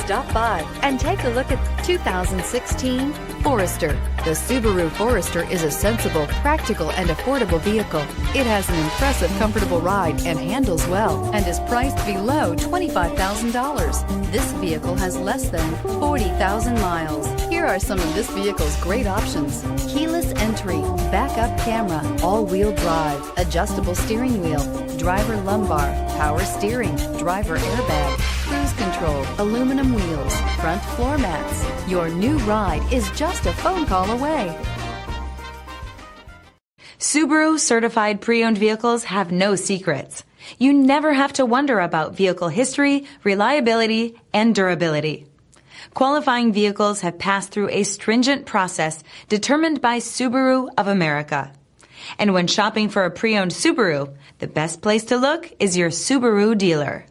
Stop by and take a look at 2016 Forester. The Subaru Forester is a sensible, practical, and affordable vehicle. It has an impressive, comfortable ride and handles well and is priced below $25,000. This vehicle has less than 40,000 miles. Here are some of this vehicle's great options: keyless entry, backup camera, all-wheel drive, adjustable steering wheel, driver lumbar, power steering, driver airbag, cruise control, aluminum wheels, front floor mats. Your new ride is just a phone call away. Subaru certified pre-owned vehicles have no secrets. You never have to wonder about vehicle history, reliability, and durability. Qualifying vehicles have passed through a stringent process determined by Subaru of America. And when shopping for a pre-owned Subaru, the best place to look is your Subaru dealer.